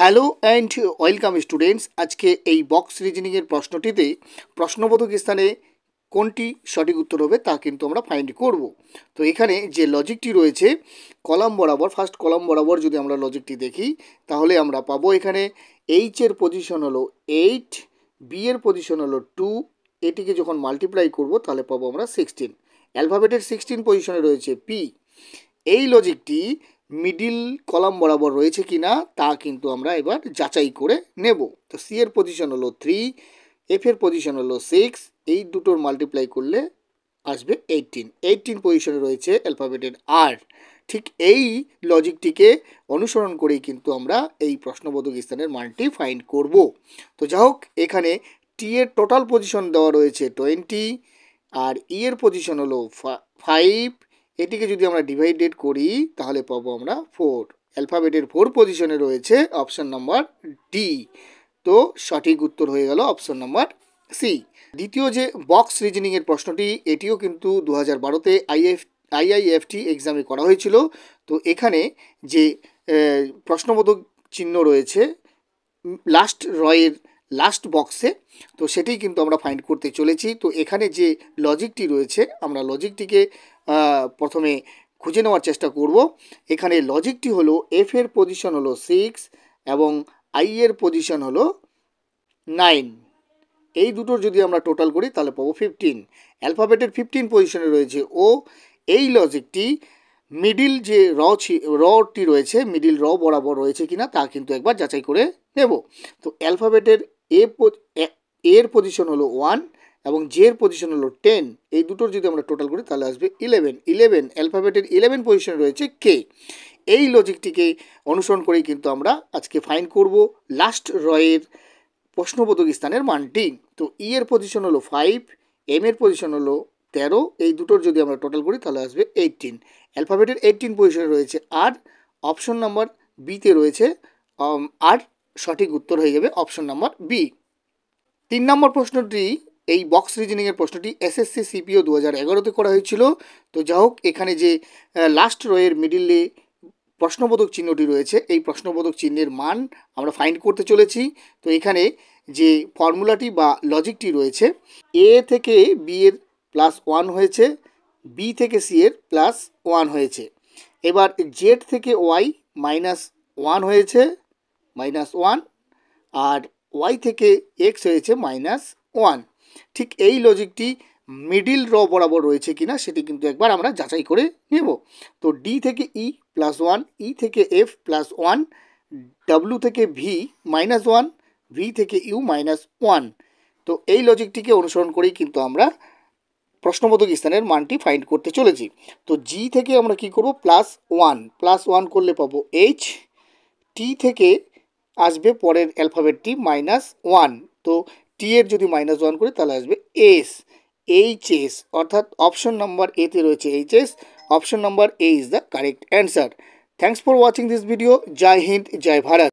Hello and welcome students. আজকে এই box রিজনিংয়ের প্রশ্নটিতে প্রশ্নবোধক স্থানে কোনটি সঠিক উত্তর হবে তা কিন্তু আমরা ফাইন্ড করব। তো এখানে যে লজিকটি রয়েছে কলাম বরাবর, ফার্স্ট কলাম বরাবর যদি আমরা লজিকটি দেখি তাহলে আমরা পাবো এখানে এইচ এর পজিশন হলো 8, বি এর পজিশন হলো 2, এটিকে যখন মাল্টিপ্লাই করব তাহলে পাবো আমরা 16। অ্যালফাবেটের 16 পজিশনে রয়েছে পি। এই লজিকটি মিডিল কলাম বরাবর রয়েছে কি না তা কিন্তু আমরা এবার যাচাই করে নেব। তো সি এর পজিশন হলো 3, এফ এর পজিশন হলো 6, এই দুটোর মাল্টিপ্লাই করলে আসবে 18 পজিশনে রয়েছে অ্যালফাবেটের আর। ঠিক এই লজিকটিকে অনুসরণ করেই কিন্তু আমরা এই প্রশ্নবোধক স্থানের মানটি ফাইন্ড করব। তো যা হোক, এখানে টি এর টোটাল পজিশন দেওয়া রয়েছে 20 আর ই এর পজিশন হলো 5। এটিকে যদি আমরা ডিভাইডেড করি তাহলে পাবো আমরা 4। অ্যালফাবেটের 4 পজিশনে রয়েছে অপশন নাম্বার ডি। তো সঠিক উত্তর হয়ে গেল অপশন নাম্বার সি। দ্বিতীয় যে বক্স রিজনিংয়ের প্রশ্নটি, এটিও কিন্তু 2012-তে আইআইএফটি এক্সামে করা হয়েছিল। তো এখানে যে প্রশ্নবোধক চিহ্ন রয়েছে লাস্ট রয়ের লাস্ট বক্সে, তো সেটি কিন্তু আমরা ফাইন্ড করতে চলেছি। তো এখানে যে লজিকটি রয়েছে আমরা লজিকটিকে প্রথমে খুঁজে নেওয়ার চেষ্টা করব। এখানে লজিকটি হলো এফ এর পজিশন হলো 6 এবং আই এর পজিশন হলো 9। এই দুটোর যদি আমরা টোটাল করি তাহলে পাবো 15। অ্যালফাবেটের 15 পজিশনে রয়েছে ও। এই লজিকটি মিডিল যে রটি রয়েছে মিডিল র বরাবর রয়েছে কিনা তা কিন্তু একবার যাচাই করে নেব। তো অ্যালফাবেটের এর পজিশন হলো 1 এবং জে এর পজিশন হলো 10। এই দুটোর যদি আমরা টোটাল করি তাহলে আসবে 11। অ্যালফাবেটের 11 পজিশনে রয়েছে কে। এই লজিকটিকে অনুসরণ করেই কিন্তু আমরা আজকে ফাইন্ড করব লাস্ট রয়ের প্রশ্নবোধক স্থানের মানটি। তো ই এর পজিশন হলো 5, এম এর পজিশন হলো 13। এই দুটোর যদি আমরা টোটাল করি তাহলে আসবে 18। অ্যালফাবেটের 18 পজিশনে রয়েছে আর। অপশন নাম্বার বিতে রয়েছে আর। সঠিক উত্তর হয়ে যাবে অপশন নাম্বার বি। 3 নম্বর প্রশ্নটি, এই বক্স রিজনিংয়ের প্রশ্নটি এসএসসি সিপিও 2011-তে করা হয়েছিল। তো যা হোক, এখানে যে লাস্ট রয়ের মিডিলে প্রশ্নবোধক চিহ্নটি রয়েছে এই প্রশ্নবোধক চিহ্নের মান আমরা ফাইন্ড করতে চলেছি। তো এখানে যে ফর্মুলাটি বা লজিকটি রয়েছে, এ থেকে বি এর +1 হয়েছে, বি থেকে সি এর +1 হয়েছে। এবার জেড থেকে ওয়াই -1 হয়েছে, -1, আর ওয়াই থেকে এক্স হয়েছে -1। ঠিক এই লজিকটি মিডিল র বরাবর রয়েছে কিনা সেটি কিন্তু একবার আমরা যাচাই করে নেব। তো ডি থেকে ই +1, ই থেকে এফ +1, ডাব্লু থেকে ভি -1, ভি থেকে ইউ -1। তো এই লজিকটিকে অনুসরণ করেই কিন্তু আমরা প্রশ্নবোধক স্থানের মানটি ফাইন্ড করতে চলেছি। তো জি থেকে আমরা কি করব, +1 করলে পাবো এইচ। টি থেকে আসবে পরের অ্যালফাবেটটি -1। তো টি এর যদি -1 করি তাহলে আসবে এস, এইচএস, অর্থাৎ অপশন নাম্বার এতে রয়েছে HS. Option number A is the correct answer. Thanks for watching this video. জয় হিন্দ, জয় ভারত।